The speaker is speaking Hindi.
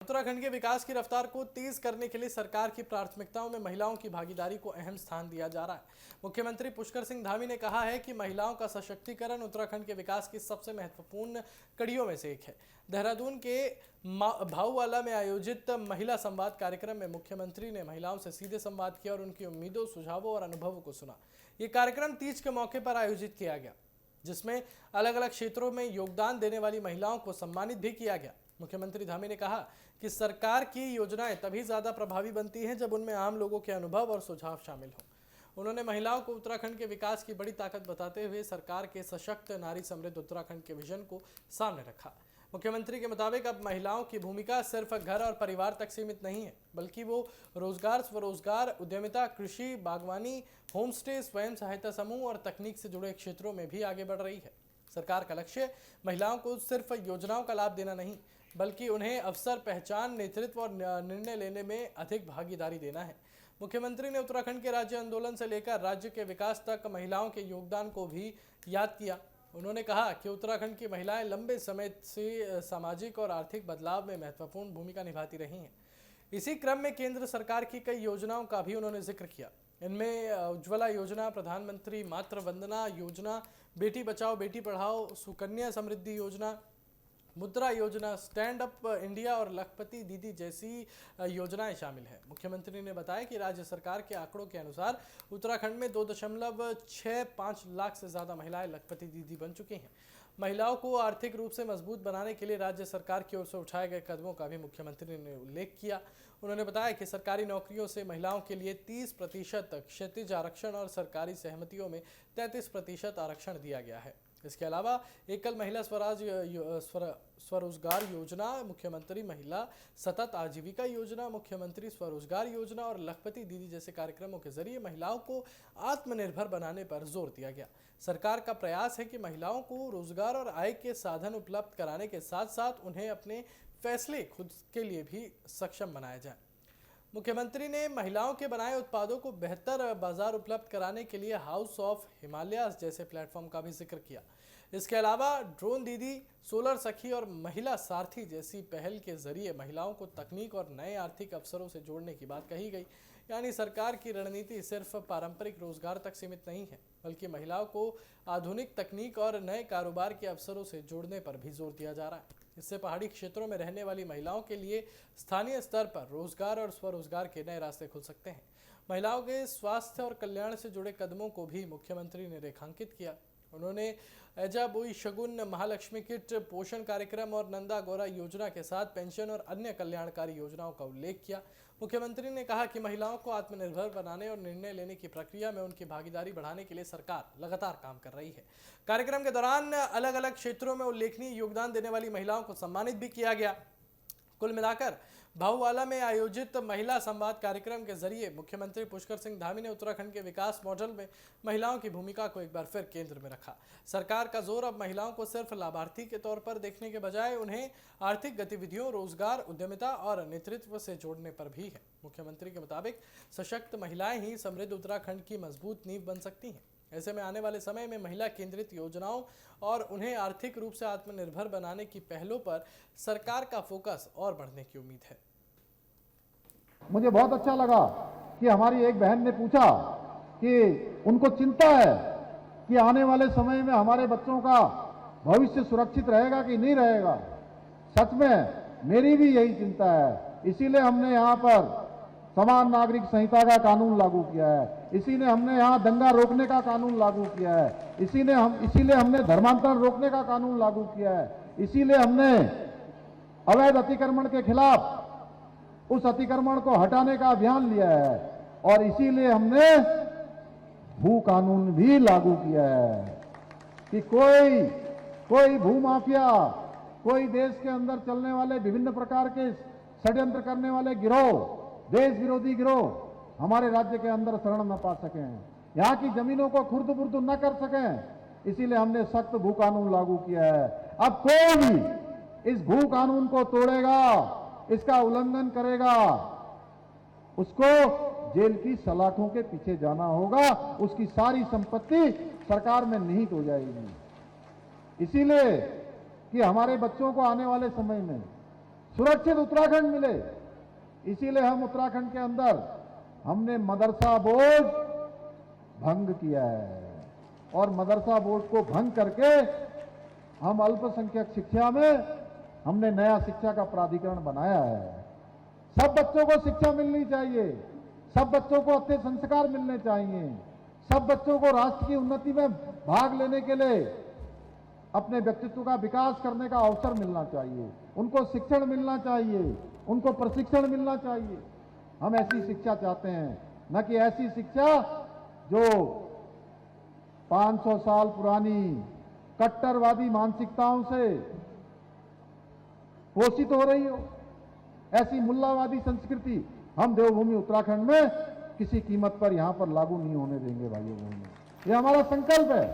उत्तराखंड के विकास की रफ्तार को तेज करने के लिए सरकार की प्राथमिकताओं में महिलाओं की भागीदारी को अहम स्थान दिया जा रहा है। मुख्यमंत्री पुष्कर सिंह धामी ने कहा है कि महिलाओं का सशक्तिकरण उत्तराखंड के विकास की सबसे महत्वपूर्ण कड़ियों में से एक है। देहरादून के भाऊवाला में आयोजित महिला संवाद कार्यक्रम में मुख्यमंत्री ने महिलाओं से सीधे संवाद किया और उनकी उम्मीदों, सुझावों और अनुभवों को सुना। ये कार्यक्रम तीज के मौके पर आयोजित किया गया, जिसमें अलग अलग क्षेत्रों में योगदान देने वाली महिलाओं को सम्मानित भी किया गया। मुख्यमंत्री धामी ने कहा कि सरकार की योजनाएं तभी ज्यादा प्रभावी बनती हैं जब उनमें आम लोगों के अनुभव और सुझाव शामिल हों। उन्होंने महिलाओं को उत्तराखंड के विकास की बड़ी ताकत बताते हुए सरकार के सशक्त नारी समृद्ध उत्तराखंड के विजन को सामने रखा। मुख्यमंत्री के मुताबिक अब महिलाओं की भूमिका सिर्फ घर और परिवार तक सीमित नहीं है, बल्कि वो रोजगार, स्वरोजगार, उद्यमिता, कृषि, बागवानी, होम स्टे, स्वयं सहायता समूह और तकनीक से जुड़े क्षेत्रों में भी आगे बढ़ रही है। सरकार का लक्ष्य महिलाओं को सिर्फ योजनाओं का लाभ देना नहीं, बल्कि उन्हें अवसर, पहचान, नेतृत्व और निर्णय लेने में अधिक भागीदारी देना है। मुख्यमंत्री ने उत्तराखंड के राज्य आंदोलन से लेकर राज्य के विकास तक महिलाओं के योगदान को भी याद किया। उन्होंने कहा कि उत्तराखंड की महिलाएं लंबे समय से सामाजिक और आर्थिक बदलाव में महत्वपूर्ण भूमिका निभाती रही हैं। इसी क्रम में केंद्र सरकार की कई योजनाओं का भी उन्होंने जिक्र किया। इनमें उज्ज्वला योजना, प्रधानमंत्री मातृ वंदना योजना, बेटी बचाओ बेटी पढ़ाओ, सुकन्या समृद्धि योजना, मुद्रा योजना, स्टैंड अप इंडिया और लखपति दीदी जैसी योजनाएं शामिल हैं। मुख्यमंत्री ने बताया कि राज्य सरकार के आंकड़ों के अनुसार उत्तराखंड में 2.65 लाख से ज्यादा महिलाएं लखपति दीदी बन चुकी हैं। महिलाओं को आर्थिक रूप से मजबूत बनाने के लिए राज्य सरकार की ओर से उठाए गए कदमों का भी मुख्यमंत्री ने उल्लेख किया। उन्होंने बताया कि सरकारी नौकरियों से महिलाओं के लिए 30% क्षैतिज आरक्षण और सरकारी सहमतियों में 33% आरक्षण दिया गया है। इसके अलावा एकल महिला स्वरोजगार योजना, मुख्यमंत्री महिला सतत आजीविका योजना, मुख्यमंत्री स्वरोजगार योजना और लखपति दीदी जैसे कार्यक्रमों के जरिए महिलाओं को आत्मनिर्भर बनाने पर जोर दिया गया। सरकार का प्रयास है कि महिलाओं को रोजगार और आय के साधन उपलब्ध कराने के साथ साथ उन्हें अपने फैसले खुद के लिए भी सक्षम बनाया जाए। मुख्यमंत्री ने महिलाओं के बनाए उत्पादों को बेहतर बाजार उपलब्ध कराने के लिए हाउस ऑफ हिमालयाज जैसे प्लेटफॉर्म का भी जिक्र किया। इसके अलावा ड्रोन दीदी, सोलर सखी और महिला सारथी जैसी पहल के जरिए महिलाओं को तकनीक और नए आर्थिक अवसरों से जोड़ने की बात कही गई। यानी सरकार की रणनीति सिर्फ पारंपरिक रोजगार तक सीमित नहीं है, बल्कि महिलाओं को आधुनिक तकनीक और नए कारोबार के अवसरों से जोड़ने पर भी जोर दिया जा रहा है। इससे पहाड़ी क्षेत्रों में रहने वाली महिलाओं के लिए स्थानीय स्तर पर रोजगार और स्वरोजगार के नए रास्ते खुल सकते हैं। महिलाओं के स्वास्थ्य और कल्याण से जुड़े कदमों को भी मुख्यमंत्री ने रेखांकित किया। उन्होंने एजा बुई शगुन, महालक्ष्मी किट, पोषण कार्यक्रम और नंदा गौरा योजना के साथ पेंशन और अन्य कल्याणकारी योजनाओं का उल्लेख किया। मुख्यमंत्री ने कहा कि महिलाओं को आत्मनिर्भर बनाने और निर्णय लेने की प्रक्रिया में उनकी भागीदारी बढ़ाने के लिए सरकार लगातार काम कर रही है। कार्यक्रम के दौरान अलग अलग क्षेत्रों में उल्लेखनीय योगदान देने वाली महिलाओं को सम्मानित भी किया गया। कुल मिलाकर भाऊवाला में आयोजित महिला संवाद कार्यक्रम के जरिए मुख्यमंत्री पुष्कर सिंह धामी ने उत्तराखंड के विकास मॉडल में महिलाओं की भूमिका को एक बार फिर केंद्र में रखा। सरकार का जोर अब महिलाओं को सिर्फ लाभार्थी के तौर पर देखने के बजाय उन्हें आर्थिक गतिविधियों, रोजगार, उद्यमिता और नेतृत्व से जोड़ने पर भी है। मुख्यमंत्री के मुताबिक सशक्त महिलाएं ही समृद्ध उत्तराखंड की मजबूत नींव बन सकती हैं। ऐसे में आने वाले समय में महिला केंद्रित योजनाओं और उन्हें आर्थिक रूप से आत्मनिर्भर बनाने की पहलों पर सरकार का फोकस और बढ़ने की उम्मीद है। मुझे बहुत अच्छा लगा कि हमारी एक बहन ने पूछा कि उनको चिंता है कि आने वाले समय में हमारे बच्चों का भविष्य सुरक्षित रहेगा कि नहीं रहेगा। सच में मेरी भी यही चिंता है। इसीलिए हमने यहाँ पर समान नागरिक संहिता का कानून लागू किया है। इसीलिए हमने यहाँ दंगा रोकने का कानून लागू किया है। इसीलिए हमने धर्मांतरण रोकने का कानून लागू किया है। इसीलिए हमने अवैध अतिक्रमण के खिलाफ उस अतिक्रमण को हटाने का अभियान लिया है और इसीलिए हमने भू कानून भी लागू किया है कि कोई भू माफिया, कोई देश के अंदर चलने वाले विभिन्न प्रकार के षड्यंत्र करने वाले गिरोह, देश विरोधी गिरोह हमारे राज्य के अंदर शरण न पा सकें, यहाँ की जमीनों को खुर्द बुर्द न कर सकें। इसीलिए हमने सख्त भू कानून लागू किया है। अब कोई भी इस भू कानून को तोड़ेगा, इसका उल्लंघन करेगा, उसको जेल की सलाखों के पीछे जाना होगा, उसकी सारी संपत्ति सरकार में निहित हो जाएगी। इसीलिए कि हमारे बच्चों को आने वाले समय में सुरक्षित उत्तराखंड मिले। इसीलिए हम उत्तराखंड के अंदर हमने मदरसा बोर्ड भंग किया है और मदरसा बोर्ड को भंग करके हम अल्पसंख्यक शिक्षा में हमने नया शिक्षा का प्राधिकरण बनाया है। सब बच्चों को शिक्षा मिलनी चाहिए, सब बच्चों को अच्छे संस्कार मिलने चाहिए, सब बच्चों को राष्ट्र की उन्नति में भाग लेने के लिए अपने व्यक्तित्व का विकास करने का अवसर मिलना चाहिए, उनको शिक्षण मिलना चाहिए, उनको प्रशिक्षण मिलना चाहिए। हम ऐसी शिक्षा चाहते हैं, न कि ऐसी शिक्षा जो 500 साल पुरानी कट्टरवादी मानसिकताओं से पोषित हो रही हो। ऐसी मुल्लावादी संस्कृति हम देवभूमि उत्तराखंड में किसी कीमत पर यहां पर लागू नहीं होने देंगे भाइयों बहनों। ये हमारा संकल्प है।